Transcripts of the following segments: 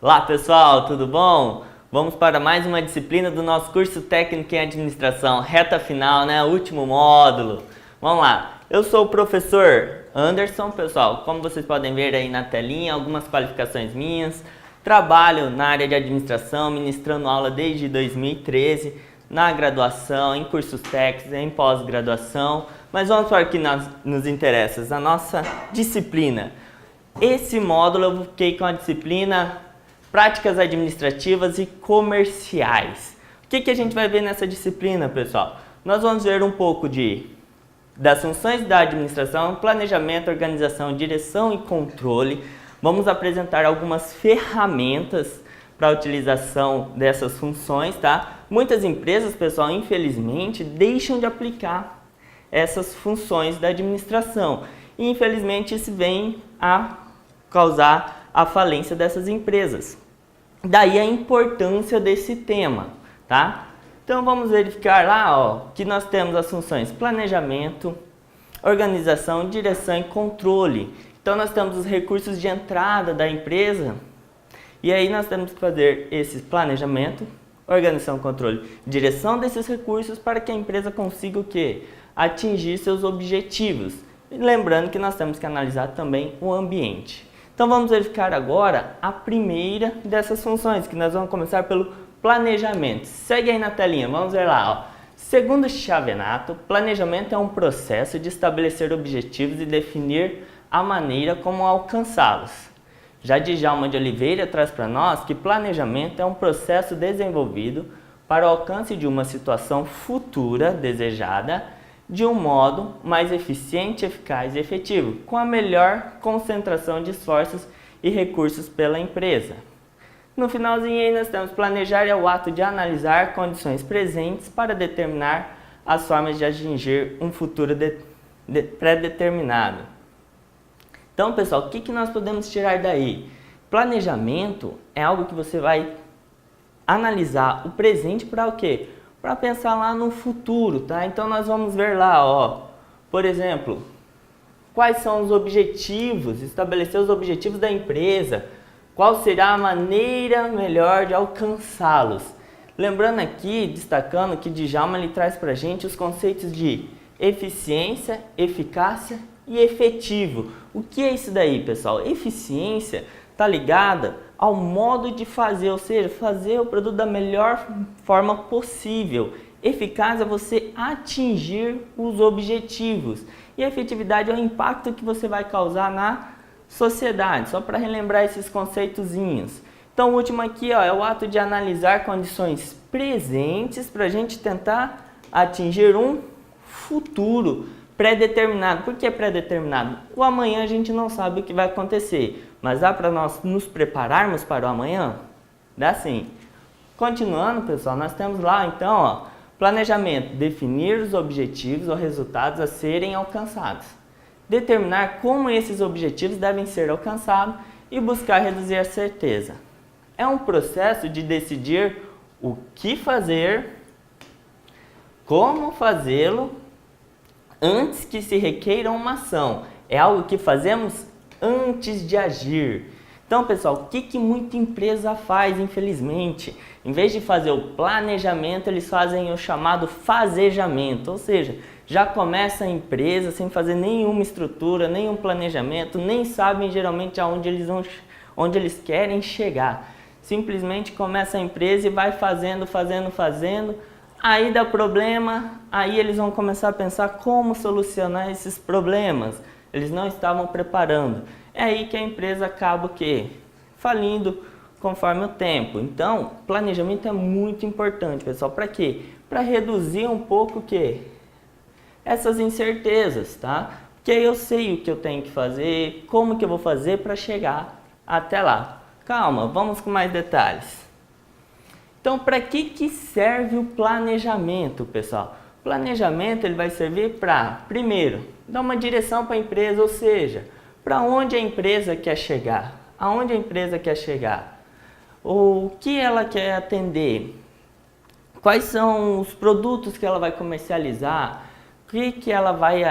Olá pessoal, tudo bom? Vamos para mais uma disciplina do nosso curso técnico em administração, reta final, né? Último módulo. Vamos lá, eu sou o professor Anderson, pessoal, como vocês podem ver aí na telinha, algumas qualificações minhas. Trabalho na área de administração, ministrando aula desde 2013, na graduação, em cursos técnicos, em pós-graduação. Mas vamos para o que nos interessa, a nossa disciplina. Esse módulo eu fiquei com a disciplina Práticas Administrativas e Comerciais. O que a gente vai ver nessa disciplina, pessoal? Nós vamos ver um pouco das funções da administração, planejamento, organização, direção e controle. Vamos apresentar algumas ferramentas para a utilização dessas funções, tá? Muitas empresas, pessoal, infelizmente, deixam de aplicar essas funções da administração. E, infelizmente, isso vem a causar a falência dessas empresas. Daí a importância desse tema, tá? Então vamos verificar lá, ó, que nós temos as funções planejamento, organização, direção e controle. Então nós temos os recursos de entrada da empresa e aí nós temos que fazer esse planejamento, organização, controle, direção desses recursos para que a empresa consiga o quê? Atingir seus objetivos. E lembrando que nós temos que analisar também o ambiente. Então vamos verificar agora a primeira dessas funções, que nós vamos começar pelo planejamento. Segue aí na telinha, vamos ver lá. Ó. Segundo Chavenato, planejamento é um processo de estabelecer objetivos e definir a maneira como alcançá-los. Já Djalma de Oliveira traz para nós que planejamento é um processo desenvolvido para o alcance de uma situação futura desejada de um modo mais eficiente, eficaz e efetivo, com a melhor concentração de esforços e recursos pela empresa. No finalzinho aí nós temos planejar é o ato de analisar condições presentes para determinar as formas de atingir um futuro pré-determinado. Então, pessoal, o que nós podemos tirar daí? Planejamento é algo que você vai analisar o presente para o quê? Para pensar lá no futuro, tá? Então nós vamos ver lá, ó, por exemplo, quais são os objetivos, estabelecer os objetivos da empresa, qual será a maneira melhor de alcançá-los. Lembrando aqui, destacando que Djalma ele traz para a gente os conceitos de eficiência, eficácia e efetivo. O que é isso daí, pessoal? Eficiência está ligada ao modo de fazer, ou seja, fazer o produto da melhor forma possível. Eficaz é você atingir os objetivos. E a efetividade é o impacto que você vai causar na sociedade. Só para relembrar esses conceitozinhos. Então o último aqui ó, é o ato de analisar condições presentes para a gente tentar atingir um futuro pré-determinado. Por que pré-determinado? O amanhã a gente não sabe o que vai acontecer. Mas dá para nós nos prepararmos para o amanhã? Dá sim. Continuando, pessoal, nós temos lá, então, ó, planejamento. Definir os objetivos ou resultados a serem alcançados. Determinar como esses objetivos devem ser alcançados e buscar reduzir a certeza. É um processo de decidir o que fazer, como fazê-lo, antes que se requeira uma ação. É algo que fazemos antes de agir. Então, pessoal, o que muita empresa faz, infelizmente? Em vez de fazer o planejamento, eles fazem o chamado fazejamento, ou seja, já começa a empresa sem fazer nenhuma estrutura, nenhum planejamento, nem sabem geralmente onde eles querem chegar. Simplesmente começa a empresa e vai fazendo, aí dá problema, aí eles vão começar a pensar como solucionar esses problemas. Eles não estavam preparando. É aí que a empresa acaba o quê? Falindo conforme o tempo. Então, planejamento é muito importante, pessoal. Para quê? Para reduzir um pouco o quê? Essas incertezas, tá? Porque aí eu sei o que eu tenho que fazer, como que eu vou fazer para chegar até lá. Calma, vamos com mais detalhes. Então, para que serve o planejamento, pessoal? O planejamento ele vai servir para, primeiro, dar uma direção para a empresa, ou seja, para onde a empresa quer chegar, aonde a empresa quer chegar, o que ela quer atender, quais são os produtos que ela vai comercializar, o que ela vai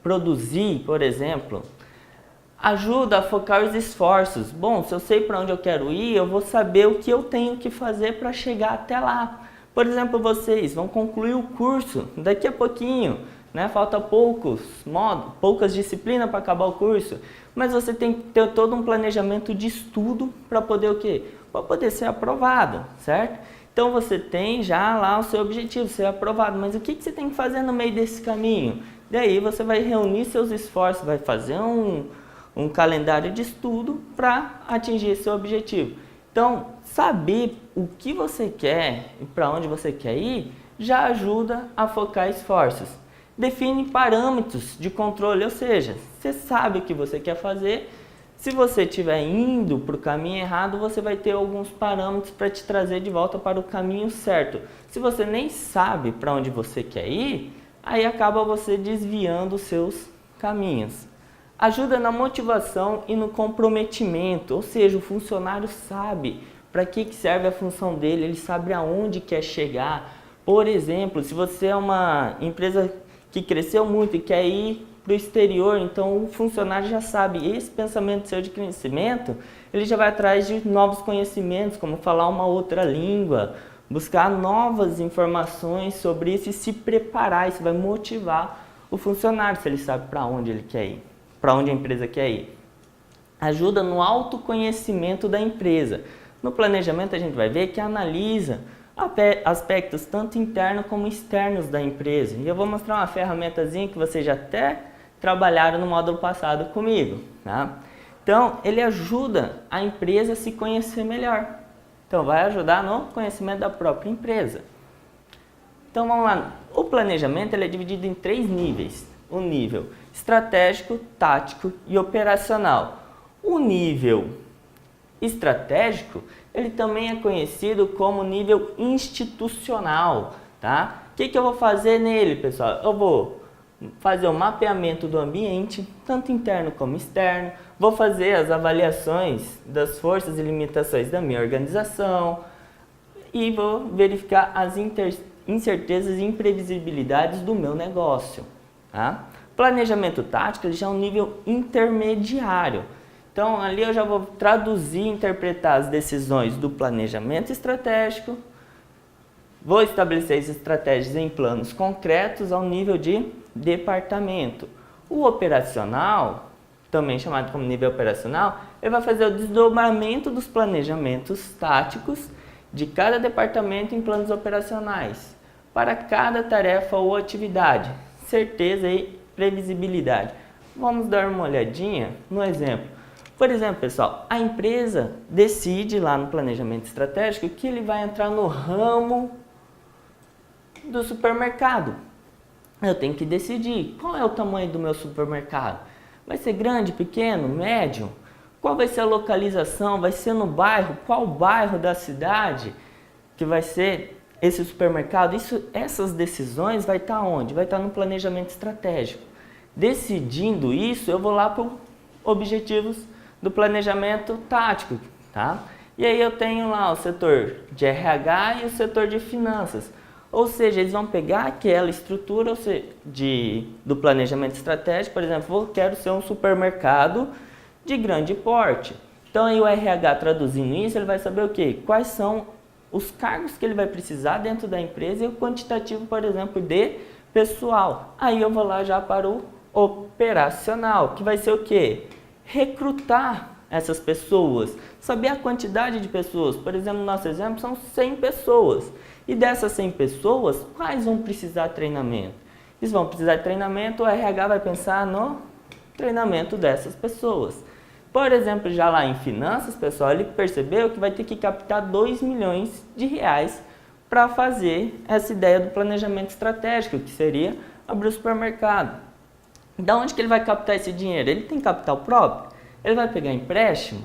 produzir, por exemplo, Ajuda a focar os esforços. Bom, se eu sei para onde eu quero ir, eu vou saber o que eu tenho que fazer para chegar até lá. Por exemplo, vocês vão concluir o curso daqui a pouquinho, né? Falta poucos módulos, poucas disciplinas para acabar o curso, mas você tem que ter todo um planejamento de estudo para poder o quê? Para poder ser aprovado, certo? Então você tem já lá o seu objetivo, ser aprovado, mas o que você tem que fazer no meio desse caminho? Daí você vai reunir seus esforços, vai fazer um calendário de estudo para atingir esse objetivo. Então, saber o que você quer e para onde você quer ir já ajuda a focar esforços. Define parâmetros de controle, ou seja, você sabe o que você quer fazer. Se você estiver indo para o caminho errado, você vai ter alguns parâmetros para te trazer de volta para o caminho certo. Se você nem sabe para onde você quer ir, aí acaba você desviando os seus caminhos. Ajuda na motivação e no comprometimento, ou seja, o funcionário sabe para que serve a função dele, ele sabe aonde quer chegar. Por exemplo, se você é uma empresa que cresceu muito e quer ir para o exterior, então o funcionário já sabe, esse pensamento seu de crescimento, ele já vai atrás de novos conhecimentos, como falar uma outra língua, buscar novas informações sobre isso e se preparar, isso vai motivar o funcionário, se ele sabe para onde ele quer ir. Para onde a empresa quer ir. Ajuda no autoconhecimento da empresa. No planejamento a gente vai ver que analisa aspectos tanto internos como externos da empresa. E eu vou mostrar uma ferramentazinha que vocês já até trabalharam no módulo passado comigo. Tá? Então, ele ajuda a empresa a se conhecer melhor. Então, vai ajudar no conhecimento da própria empresa. Então, vamos lá. O planejamento ele é dividido em 3 níveis. O nível estratégico, tático e operacional. O nível estratégico, ele também é conhecido como nível institucional, tá? O que eu vou fazer nele, pessoal? Eu vou fazer o mapeamento do ambiente, tanto interno como externo, vou fazer as avaliações das forças e limitações da minha organização e vou verificar as incertezas e imprevisibilidades do meu negócio. Tá? Planejamento tático ele já é um nível intermediário. Então ali eu já vou traduzir e interpretar as decisões do planejamento estratégico, vou estabelecer as estratégias em planos concretos ao nível de departamento. O operacional, também chamado como nível operacional, ele vai fazer o desdobramento dos planejamentos táticos de cada departamento em planos operacionais, para cada tarefa ou atividade. Certeza e previsibilidade. Vamos dar uma olhadinha no exemplo. Por exemplo, pessoal, a empresa decide lá no planejamento estratégico que ele vai entrar no ramo do supermercado. Eu tenho que decidir qual é o tamanho do meu supermercado. Vai ser grande, pequeno, médio? Qual vai ser a localização? Vai ser no bairro? Qual bairro da cidade que vai ser esse supermercado? Essas decisões vai estar onde? Vai estar no planejamento estratégico. Decidindo isso, eu vou lá para os objetivos do planejamento tático, tá? E aí eu tenho lá o setor de RH e o setor de finanças. Ou seja, eles vão pegar aquela estrutura do planejamento estratégico, por exemplo, eu quero ser um supermercado de grande porte. Então aí o RH traduzindo isso, ele vai saber o quê? Quais são os cargos que ele vai precisar dentro da empresa e o quantitativo, por exemplo, de pessoal. Aí eu vou lá já para o operacional, que vai ser o quê? Recrutar essas pessoas, saber a quantidade de pessoas. Por exemplo, no nosso exemplo são 100 pessoas. E dessas 100 pessoas, quais vão precisar de treinamento? Eles vão precisar de treinamento, o RH vai pensar no treinamento dessas pessoas. Por exemplo, já lá em finanças, pessoal, ele percebeu que vai ter que captar 2 milhões de reais para fazer essa ideia do planejamento estratégico, que seria abrir o supermercado. Da onde que ele vai captar esse dinheiro? Ele tem capital próprio? Ele vai pegar empréstimo?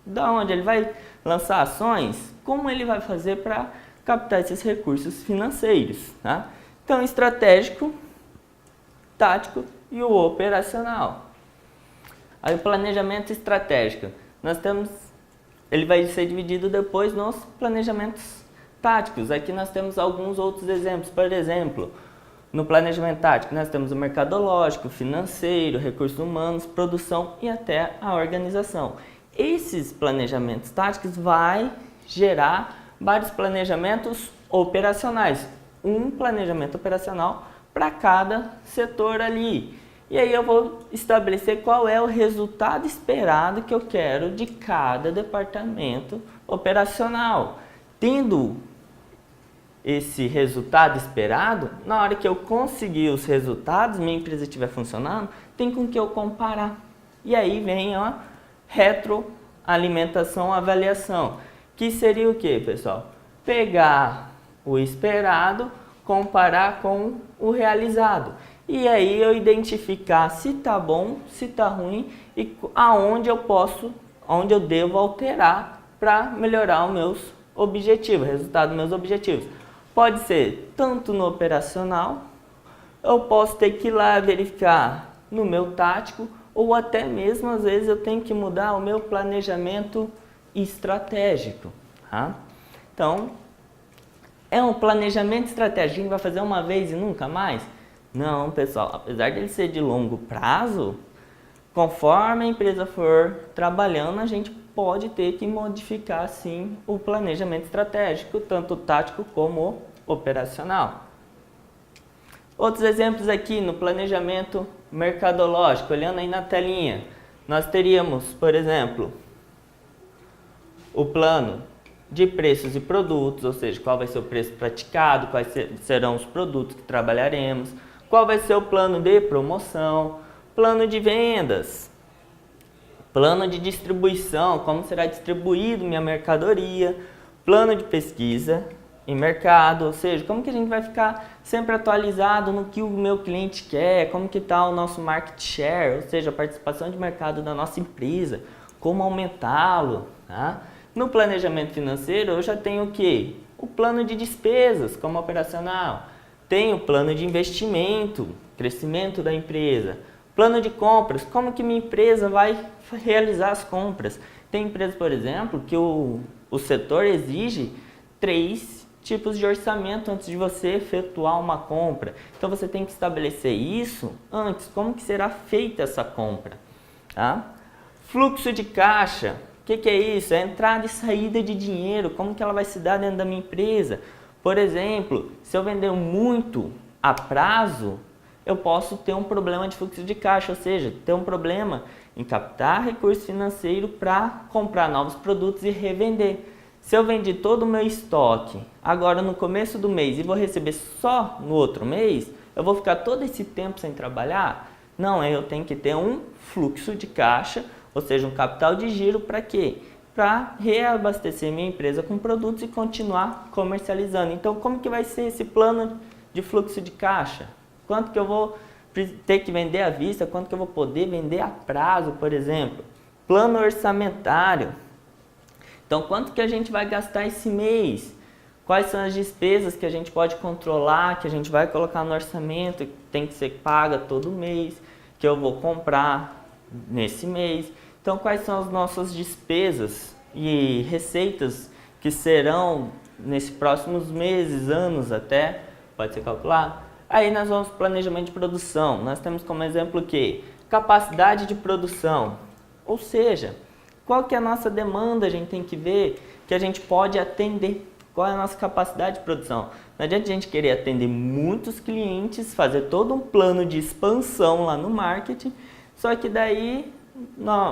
Da onde? Ele vai lançar ações? Como ele vai fazer para captar esses recursos financeiros? Tá? Então, estratégico, tático e o operacional. Aí o planejamento estratégico, ele vai ser dividido depois nos planejamentos táticos. Aqui nós temos alguns outros exemplos. Por exemplo, No planejamento tático, nós temos o mercadológico, financeiro, recursos humanos, produção e até a organização. Esses planejamentos táticos vai gerar vários planejamentos operacionais. Um planejamento operacional para cada setor ali. E aí eu vou estabelecer qual é o resultado esperado que eu quero de cada departamento operacional. Tendo esse resultado esperado, na hora que eu conseguir os resultados, minha empresa estiver funcionando, tem com que eu comparar. E aí vem a retroalimentação, avaliação, que seria o que, pessoal? Pegar o esperado, comparar com o realizado. E aí eu identificar se está bom, se está ruim e onde eu devo alterar para melhorar os meus objetivos, resultado dos meus objetivos. Pode ser tanto no operacional, eu posso ter que ir lá verificar no meu tático, ou até mesmo às vezes eu tenho que mudar o meu planejamento estratégico. Tá? Então, é um planejamento estratégico que a gente vai fazer uma vez e nunca mais? Não, pessoal, apesar dele ser de longo prazo, conforme a empresa for trabalhando, a gente pode ter que modificar sim o planejamento estratégico, tanto tático como operacional. Outros exemplos aqui no planejamento mercadológico, olhando aí na telinha, nós teríamos, por exemplo, o plano de preços e produtos, ou seja, qual vai ser o preço praticado, quais serão os produtos que trabalharemos, qual vai ser o plano de promoção, plano de vendas, plano de distribuição, como será distribuído minha mercadoria, plano de pesquisa em mercado, ou seja, como que a gente vai ficar sempre atualizado no que o meu cliente quer, como que está o nosso market share, ou seja, a participação de mercado da nossa empresa, como aumentá-lo, tá? No planejamento financeiro eu já tenho o quê? O plano de despesas como operacional, tenho o plano de investimento, crescimento da empresa, plano de compras, como que minha empresa vai realizar as compras. Tem empresas, por exemplo, que o setor exige 3 tipos de orçamento antes de você efetuar uma compra. Então você tem que estabelecer isso antes, como que será feita essa compra. Tá? Fluxo de caixa, o que é isso? É a entrada e saída de dinheiro, como que ela vai se dar dentro da minha empresa. Por exemplo, se eu vender muito a prazo, eu posso ter um problema de fluxo de caixa, ou seja, ter um problema em captar recurso financeiro para comprar novos produtos e revender. Se eu vendi todo o meu estoque agora no começo do mês e vou receber só no outro mês, eu vou ficar todo esse tempo sem trabalhar? Não, eu tenho que ter um fluxo de caixa, ou seja, um capital de giro para quê? Para reabastecer minha empresa com produtos e continuar comercializando. Então, como que vai ser esse plano de fluxo de caixa? Quanto que eu vou ter que vender à vista? Quanto que eu vou poder vender a prazo, por exemplo? Plano orçamentário. Então, quanto que a gente vai gastar esse mês? Quais são as despesas que a gente pode controlar, que a gente vai colocar no orçamento, que tem que ser paga todo mês, que eu vou comprar nesse mês? Então, quais são as nossas despesas e receitas que serão nesses próximos meses, anos até, pode ser calculado? Aí nós vamos para o planejamento de produção. Nós temos como exemplo o quê? Capacidade de produção. Ou seja, qual que é a nossa demanda, a gente tem que ver que a gente pode atender. Qual é a nossa capacidade de produção? Não adianta a gente querer atender muitos clientes, fazer todo um plano de expansão lá no marketing, só que daí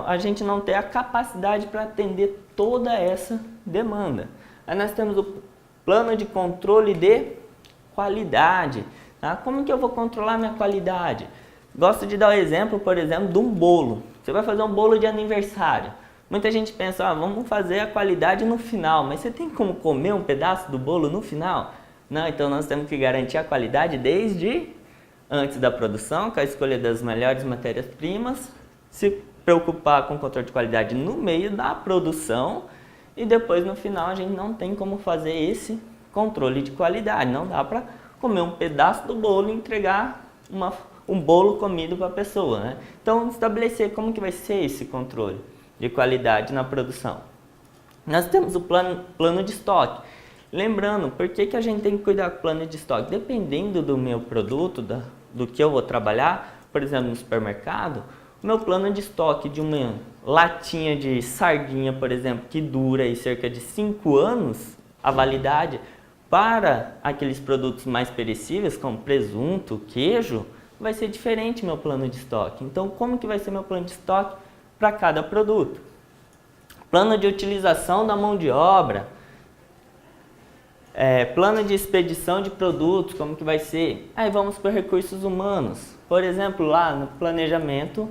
a gente não tem a capacidade para atender toda essa demanda. Aí nós temos o plano de controle de qualidade. Tá? Como que eu vou controlar minha qualidade? Gosto de dar o exemplo, por exemplo, de um bolo. Você vai fazer um bolo de aniversário. Muita gente pensa, vamos fazer a qualidade no final, mas você tem como comer um pedaço do bolo no final? Não, então nós temos que garantir a qualidade desde antes da produção, com a escolha das melhores matérias-primas, se preocupar com o controle de qualidade no meio da produção e depois no final a gente não tem como fazer esse controle de qualidade. Não dá para comer um pedaço do bolo e entregar um bolo comido para a pessoa, né? Então estabelecer como que vai ser esse controle de qualidade na produção. Nós temos o plano de estoque. Lembrando, por que a gente tem que cuidar com o plano de estoque? Dependendo do meu produto, do que eu vou trabalhar, por exemplo, no supermercado, o meu plano de estoque de uma latinha de sardinha, por exemplo, que dura aí cerca de 5 anos, a validade, para aqueles produtos mais perecíveis, como presunto, queijo, vai ser diferente meu plano de estoque. Então, como que vai ser meu plano de estoque para cada produto? Plano de utilização da mão de obra, plano de expedição de produtos, como que vai ser? Aí vamos para recursos humanos. Por exemplo, lá no planejamento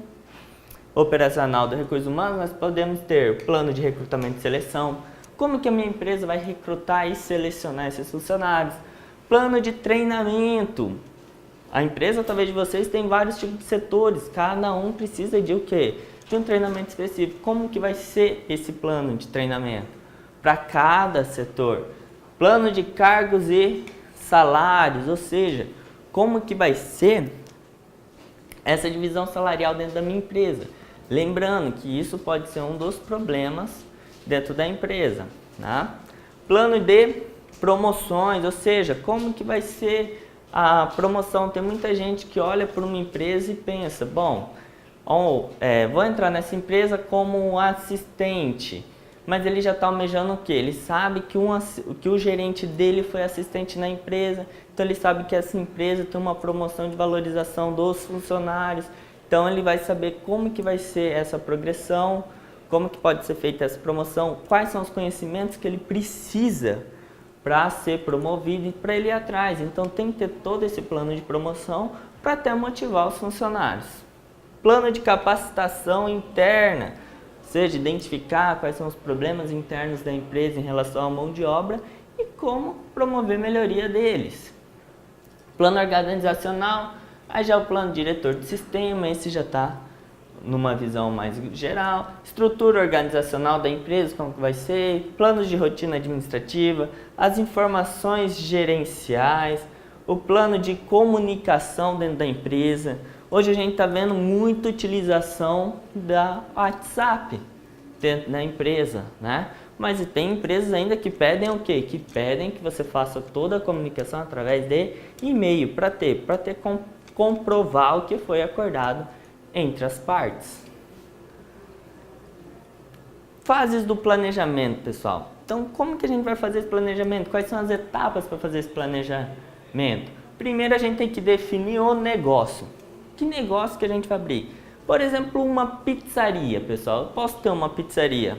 operacional do recursos humanos, nós podemos ter plano de recrutamento e seleção, como que a minha empresa vai recrutar e selecionar esses funcionários, plano de treinamento. A empresa, talvez de vocês, tem vários tipos de setores, cada um precisa de o quê? De um treinamento específico. Como que vai ser esse plano de treinamento para cada setor? Plano de cargos e salários, ou seja, como que vai ser essa divisão salarial dentro da minha empresa. Lembrando que isso pode ser um dos problemas dentro da empresa, né? Plano de promoções, ou seja, como que vai ser a promoção. Tem muita gente que olha para uma empresa e pensa, bom, vou entrar nessa empresa como assistente, mas ele já está almejando o quê? Ele sabe que o gerente dele foi assistente na empresa, então ele sabe que essa empresa tem uma promoção de valorização dos funcionários, então ele vai saber como que vai ser essa progressão, como que pode ser feita essa promoção, quais são os conhecimentos que ele precisa para ser promovido e para ele ir atrás. Então tem que ter todo esse plano de promoção para até motivar os funcionários. Plano de capacitação interna, ou seja, identificar quais são os problemas internos da empresa em relação à mão de obra e como promover melhoria deles. Plano organizacional, aí já é o plano diretor do sistema, esse já está numa visão mais geral. Estrutura organizacional da empresa, como que vai ser, planos de rotina administrativa, as informações gerenciais, o plano de comunicação dentro da empresa. Hoje a gente está vendo muita utilização da WhatsApp dentro da empresa, né? Mas tem empresas ainda que pedem o quê? Que pedem que você faça toda a comunicação através de e-mail, para comprovar o que foi acordado entre as partes. Fases do planejamento, pessoal. Então, como que a gente vai fazer esse planejamento? Quais são as etapas para fazer esse planejamento? Primeiro, a gente tem que definir o negócio. Que negócio que a gente vai abrir? Por exemplo, uma pizzaria, pessoal. Eu posso ter uma pizzaria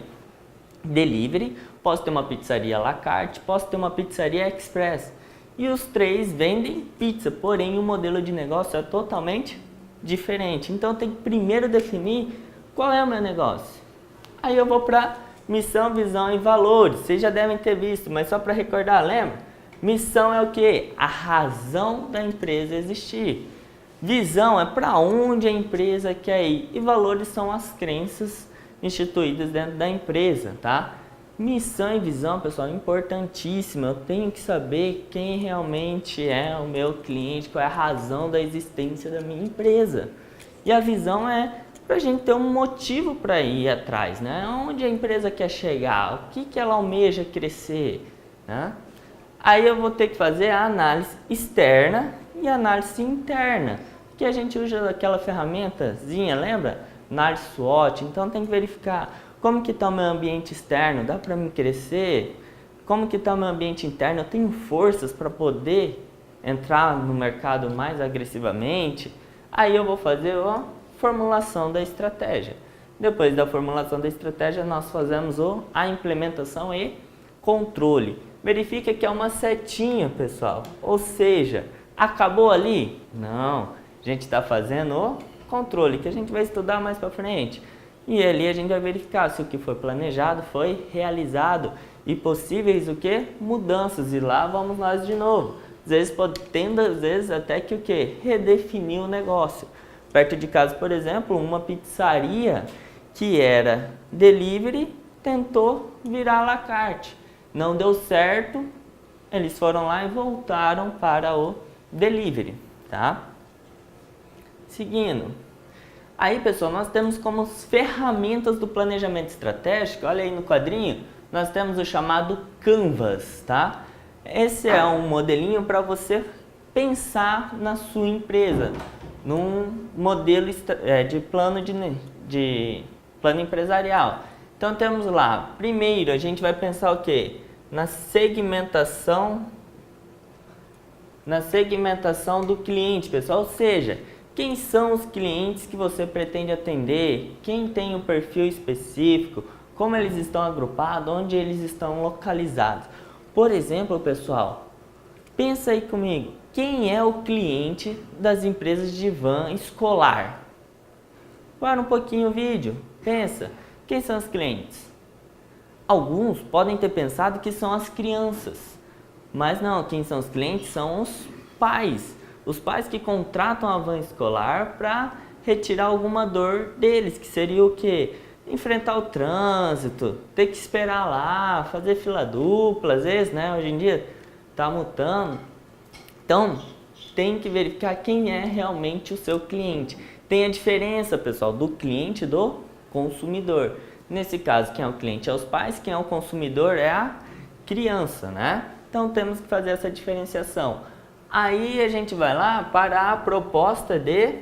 delivery, posso ter uma pizzaria à la carte, posso ter uma pizzaria express. E os três vendem pizza, porém o modelo de negócio é totalmente diferente. Então, eu tenho que primeiro definir qual é o meu negócio. Aí eu vou para missão, visão e valores. Vocês já devem ter visto, mas só para recordar, lembra? Missão é o quê? A razão da empresa existir. Visão é para onde a empresa quer ir. E valores são as crenças instituídas dentro da empresa, tá? Missão e visão, pessoal, é importantíssima. Eu tenho que saber quem realmente é o meu cliente, qual é a razão da existência da minha empresa. E a visão é para a gente ter um motivo para ir atrás, né? Onde a empresa quer chegar, o que ela almeja crescer, né? Aí eu vou ter que fazer a análise externa e a análise interna, que a gente usa aquela ferramentazinha, lembra? Análise SWOT. Então tem que verificar como que está o meu ambiente externo, dá para mim crescer? Como que está o meu ambiente interno? Eu tenho forças para poder entrar no mercado mais agressivamente? Aí eu vou fazer a formulação da estratégia. Depois da formulação da estratégia, nós fazemos a implementação e controle. Verifica que é uma setinha, pessoal. Ou seja, acabou ali? Não. A gente está fazendo o controle, que a gente vai estudar mais para frente. E ali a gente vai verificar se o que foi planejado foi realizado e possíveis o que? Mudanças. E lá vamos nós de novo. Às vezes até que o que? Redefinir o negócio. Perto de casa, por exemplo, uma pizzaria que era delivery tentou virar à la carte. Não deu certo, eles foram lá e voltaram para o delivery, tá? Seguindo. Aí, pessoal, nós temos como ferramentas do planejamento estratégico, olha aí no quadrinho, nós temos o chamado Canvas, tá? Esse é um modelinho para você pensar na sua empresa, num modelo de plano empresarial. Então temos lá, primeiro a gente vai pensar o quê? Na segmentação do cliente, pessoal, ou seja, quem são os clientes que você pretende atender, quem tem um perfil específico, como eles estão agrupados, onde eles estão localizados. Por exemplo, pessoal, pensa aí comigo, quem é o cliente das empresas de van escolar? Para um pouquinho o vídeo, pensa, quem são os clientes? Alguns podem ter pensado que são as crianças, mas não, quem são os clientes são os pais. Os pais que contratam a van escolar para retirar alguma dor deles, que seria o quê? Enfrentar o trânsito, ter que esperar lá, fazer fila dupla, às vezes, né? Hoje em dia está mutando. Então, tem que verificar quem é realmente o seu cliente. Tem a diferença, pessoal, do cliente e do consumidor. Nesse caso, quem é o cliente é os pais, quem é o consumidor é a criança, né? Então, temos que fazer essa diferenciação. Aí, a gente vai lá para a proposta de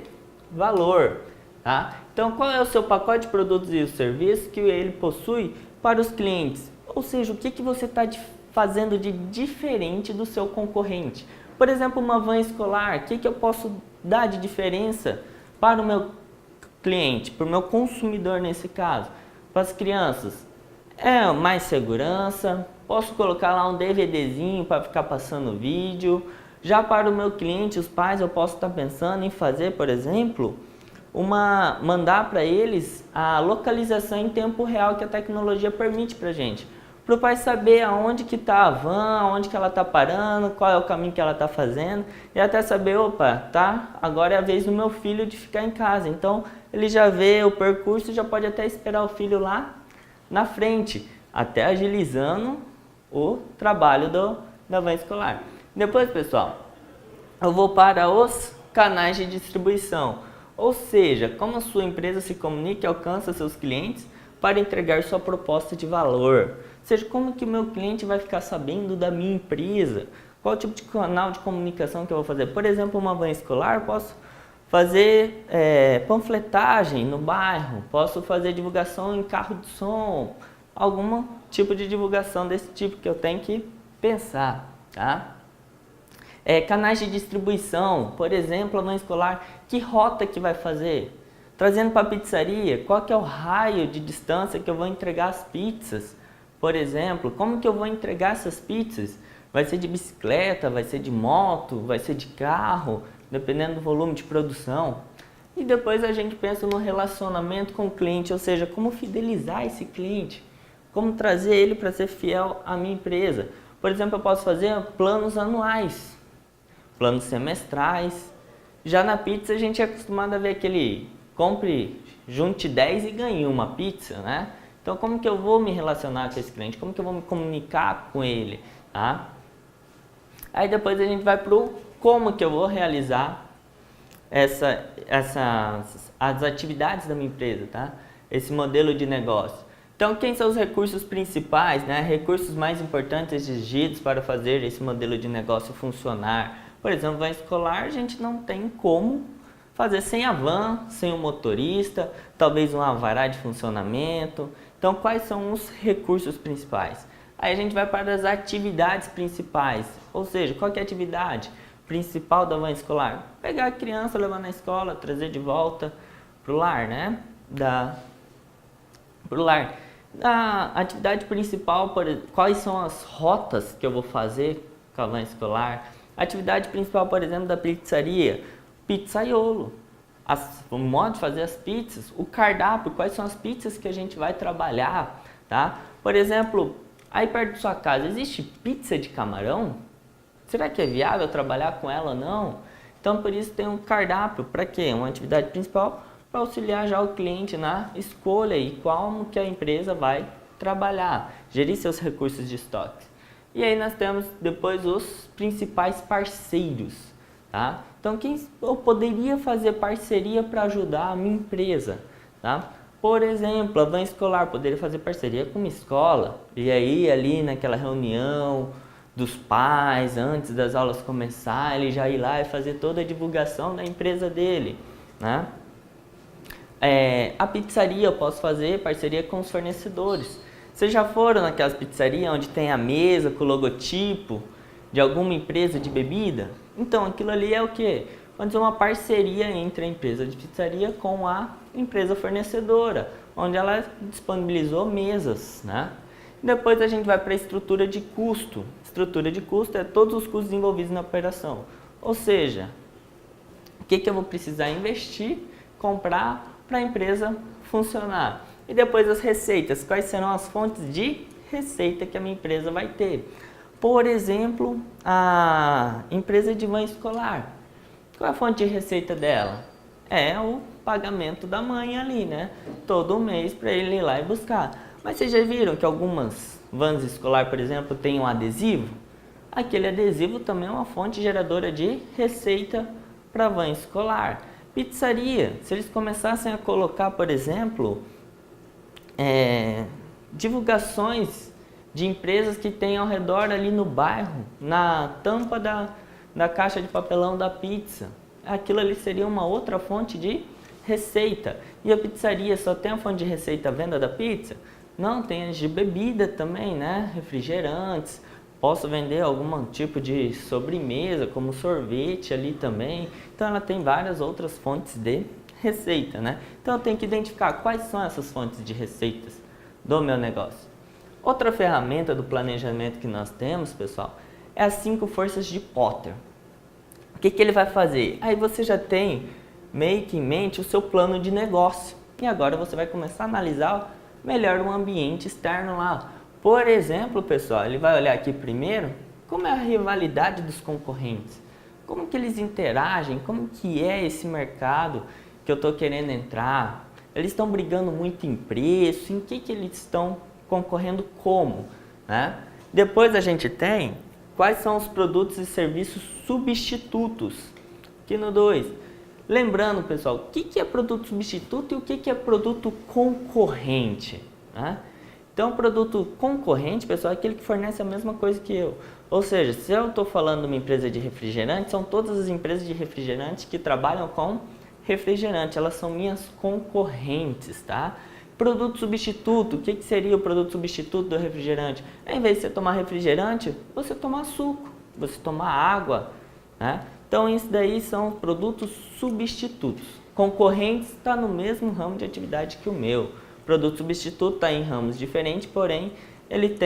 valor, tá? Então, qual é o seu pacote de produtos e serviços que ele possui para os clientes? Ou seja, o que você está fazendo de diferente do seu concorrente? Por exemplo, uma van escolar, o que eu posso dar de diferença para o meu cliente, para o meu consumidor nesse caso? Para as crianças, é mais segurança, posso colocar lá um DVDzinho para ficar passando vídeo. Já para o meu cliente, os pais, eu posso estar pensando em fazer, por exemplo, mandar para eles a localização em tempo real que a tecnologia permite para a gente. Para o pai saber aonde que está a van, aonde que ela está parando, qual é o caminho que ela está fazendo. E até saber, opa, tá, agora é a vez do meu filho de ficar em casa. Então, ele já vê o percurso e já pode até esperar o filho lá na frente, até agilizando o trabalho da van escolar. Depois, pessoal, eu vou para os canais de distribuição. Ou seja, como a sua empresa se comunica e alcança seus clientes para entregar sua proposta de valor. Ou seja, como que o meu cliente vai ficar sabendo da minha empresa? Qual tipo de canal de comunicação que eu vou fazer? Por exemplo, uma van escolar, posso fazer panfletagem no bairro, posso fazer divulgação em carro de som, algum tipo de divulgação desse tipo que eu tenho que pensar, tá? Canais de distribuição, por exemplo, a van escolar, que rota que vai fazer? Trazendo para a pizzaria, qual que é o raio de distância que eu vou entregar as pizzas? Por exemplo, como que eu vou entregar essas pizzas? Vai ser de bicicleta, vai ser de moto, vai ser de carro, dependendo do volume de produção. E depois a gente pensa no relacionamento com o cliente, ou seja, como fidelizar esse cliente, como trazer ele para ser fiel à minha empresa. Por exemplo, eu posso fazer planos anuais, planos semestrais. Já na pizza a gente é acostumado a ver aquele compre, junte 10 e ganhe uma pizza, né? Então como que eu vou me relacionar com esse cliente? Como que eu vou me comunicar com ele, tá? Aí depois a gente vai para o como que eu vou realizar as atividades da minha empresa, tá? Esse modelo de negócio. Então, quem são os recursos principais, né? Recursos mais importantes exigidos para fazer esse modelo de negócio funcionar? Por exemplo, van escolar, a gente não tem como fazer sem a van, sem o motorista, talvez um alvará de funcionamento. Então, quais são os recursos principais? Aí a gente vai para as atividades principais, ou seja, qual que é a atividade principal da van escolar? Pegar a criança, levar na escola, trazer de volta para o lar, né? Pro lar. A atividade principal, quais são as rotas que eu vou fazer com a van escolar? A atividade principal, por exemplo, da pizzaria, pizzaiolo. O modo de fazer as pizzas, o cardápio, quais são as pizzas que a gente vai trabalhar, tá? Por exemplo, aí perto da sua casa, existe pizza de camarão? Será que é viável trabalhar com ela ou não? Então, por isso tem um cardápio, para quê? Uma atividade principal para auxiliar já o cliente na escolha e como que a empresa vai trabalhar, gerir seus recursos de estoque. E aí nós temos depois os principais parceiros, tá? Então, quem eu poderia fazer parceria para ajudar a minha empresa, tá? Por exemplo, a van escolar poderia fazer parceria com uma escola e aí ali naquela reunião dos pais, antes das aulas começarem, ele já ir lá e fazer toda a divulgação da empresa dele, né? A pizzaria eu posso fazer parceria com os fornecedores. Vocês já foram naquelas pizzarias onde tem a mesa com o logotipo de alguma empresa de bebida? Então aquilo ali é o quê? Onde é uma parceria entre a empresa de pizzaria com a empresa fornecedora, onde ela disponibilizou mesas, né? Depois a gente vai para a estrutura de custo. Estrutura de custo é todos os custos envolvidos na operação. Ou seja, o que eu vou precisar investir, comprar para a empresa funcionar. E depois as receitas, quais serão as fontes de receita que a minha empresa vai ter. Por exemplo, a empresa de van escolar. Qual é a fonte de receita dela? É o pagamento da mãe ali, né? Todo mês para ele ir lá e buscar. Mas vocês já viram que algumas vans escolar, por exemplo, têm um adesivo? Aquele adesivo também é uma fonte geradora de receita para a van escolar. Pizzaria, se eles começassem a colocar, por exemplo, divulgações de empresas que tem ao redor ali no bairro, na tampa da caixa de papelão da pizza, aquilo ali seria uma outra fonte de receita. E a pizzaria só tem a fonte de receita a venda da pizza? Não, tem as de bebida também, né? Refrigerantes, posso vender algum tipo de sobremesa, como sorvete ali também. Então ela tem várias outras fontes de receita, né? Então eu tenho que identificar quais são essas fontes de receitas do meu negócio. Outra ferramenta do planejamento que nós temos, pessoal, é as 5 forças de Potter. O que ele vai fazer? Aí você já tem meio que em mente o seu plano de negócio. E agora você vai começar a analisar melhor o ambiente externo lá. Por exemplo, pessoal, ele vai olhar aqui primeiro como é a rivalidade dos concorrentes. Como que eles interagem, como que é esse mercado que eu estou querendo entrar. Eles estão brigando muito em preço, em que eles estão concorrendo como, né? Depois a gente tem quais são os produtos e serviços substitutos, aqui no 2. Lembrando, pessoal, o que é produto substituto e o que é produto concorrente, né? Então, produto concorrente, pessoal, é aquele que fornece a mesma coisa que eu. Ou seja, se eu estou falando de uma empresa de refrigerante, são todas as empresas de refrigerante que trabalham com refrigerante, elas são minhas concorrentes, tá? Produto substituto, o que seria o produto substituto do refrigerante? Em vez de você tomar refrigerante, você toma suco, você toma água, né? Então isso daí são produtos substitutos. Concorrentes está no mesmo ramo de atividade que o meu. Produto substituto está em ramos diferentes, porém ele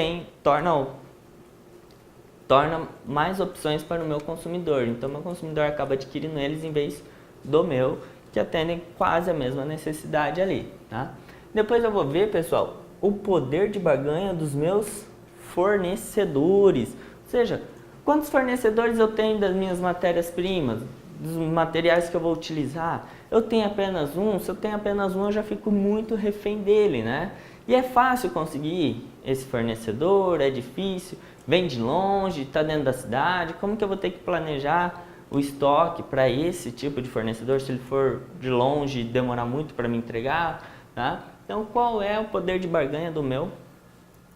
torna mais opções para o meu consumidor. Então meu consumidor acaba adquirindo eles em vez do meu, que atendem quase a mesma necessidade ali, tá? Depois eu vou ver, pessoal, o poder de barganha dos meus fornecedores. Ou seja, quantos fornecedores eu tenho das minhas matérias-primas, dos materiais que eu vou utilizar? Eu tenho apenas um? Se eu tenho apenas um, eu já fico muito refém dele, né? E é fácil conseguir esse fornecedor, é difícil, vem de longe, está dentro da cidade. Como que eu vou ter que planejar o estoque para esse tipo de fornecedor, se ele for de longe e demorar muito para me entregar, tá? Então, qual é o poder de barganha do meu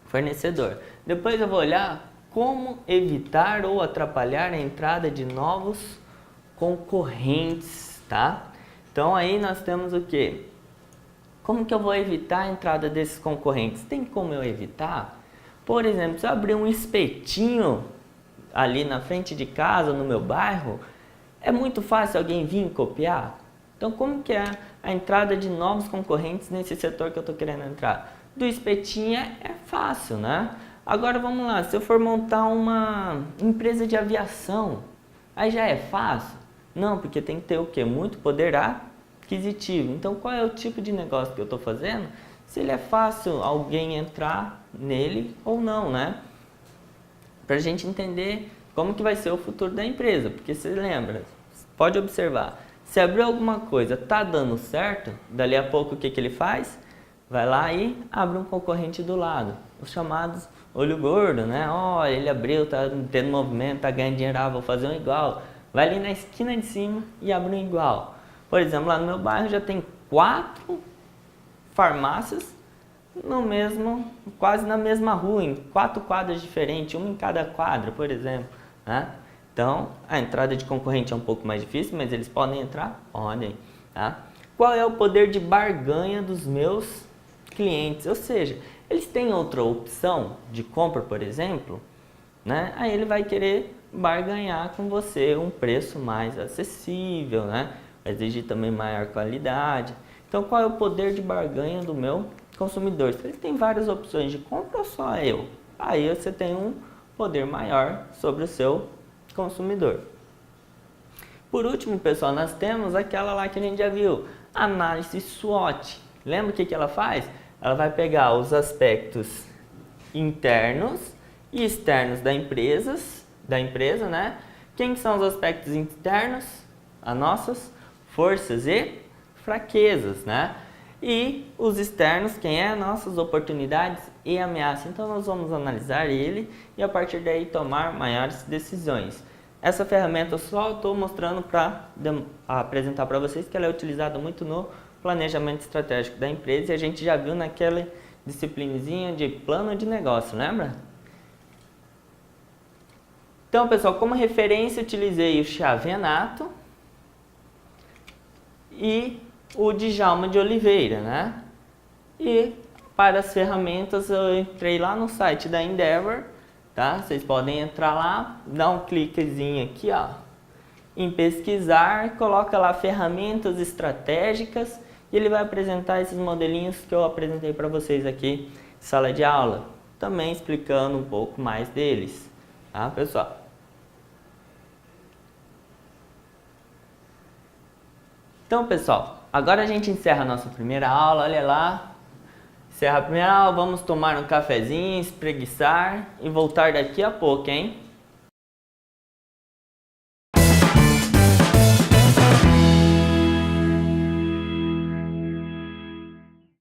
fornecedor? Depois eu vou olhar como evitar ou atrapalhar a entrada de novos concorrentes, tá? Então, aí nós temos o quê? Como que eu vou evitar a entrada desses concorrentes? Tem como eu evitar? Por exemplo, se eu abrir um espetinho ali na frente de casa, no meu bairro, é muito fácil alguém vir copiar. Então, como que é a entrada de novos concorrentes nesse setor que eu estou querendo entrar? Do espetinho é fácil, né? Agora, vamos lá, se eu for montar uma empresa de aviação, aí já é fácil? Não, porque tem que ter o quê? Muito poder aquisitivo. Então, qual é o tipo de negócio que eu estou fazendo? Se ele é fácil alguém entrar nele ou não, né? Para a gente entender como que vai ser o futuro da empresa. Porque você lembra, pode observar, se abrir alguma coisa, tá dando certo, dali a pouco o que ele faz? Vai lá e abre um concorrente do lado. Os chamados olho gordo, né? Ó, ele abriu, tá tendo movimento, tá ganhando dinheiro, vou fazer um igual. Vai ali na esquina de cima e abre um igual. Por exemplo, lá no meu bairro já tem 4 farmácias quase na mesma rua, em 4 quadras diferentes, uma em cada quadra, por exemplo, né? Então, a entrada de concorrente é um pouco mais difícil, mas eles podem entrar? Podem, tá? Qual é o poder de barganha dos meus clientes? Ou seja, eles têm outra opção de compra, por exemplo, né? Aí ele vai querer barganhar com você um preço mais acessível, né? Vai exigir também maior qualidade. Então, qual é o poder de barganha do meu consumidor? Se ele tem várias opções de compra ou só eu? Aí você tem um poder maior sobre o seu consumidor. Por último, pessoal, nós temos aquela lá que a gente já viu, análise SWOT. Lembra o que ela faz? Ela vai pegar os aspectos internos e externos da empresa, né? Quem são os aspectos internos? As nossas forças e fraquezas, né? E os externos, quem é? Nossas oportunidades e ameaças. Então nós vamos analisar ele e a partir daí tomar maiores decisões. Essa ferramenta eu só estou mostrando para apresentar para vocês que ela é utilizada muito no planejamento estratégico da empresa e a gente já viu naquela disciplinazinha de plano de negócio, lembra? Então, pessoal, como referência utilizei o Chiavenato e o Djalma de Oliveira, né? E para as ferramentas eu entrei lá no site da Endeavor, tá? Vocês podem entrar lá, dar um cliquezinho aqui, ó, em pesquisar, coloca lá ferramentas estratégicas e ele vai apresentar esses modelinhos que eu apresentei para vocês aqui em sala de aula, também explicando um pouco mais deles, tá, pessoal? Então, pessoal, agora a gente encerra a nossa primeira aula, olha lá. Encerra a primeira aula, vamos tomar um cafezinho, espreguiçar e voltar daqui a pouco, hein?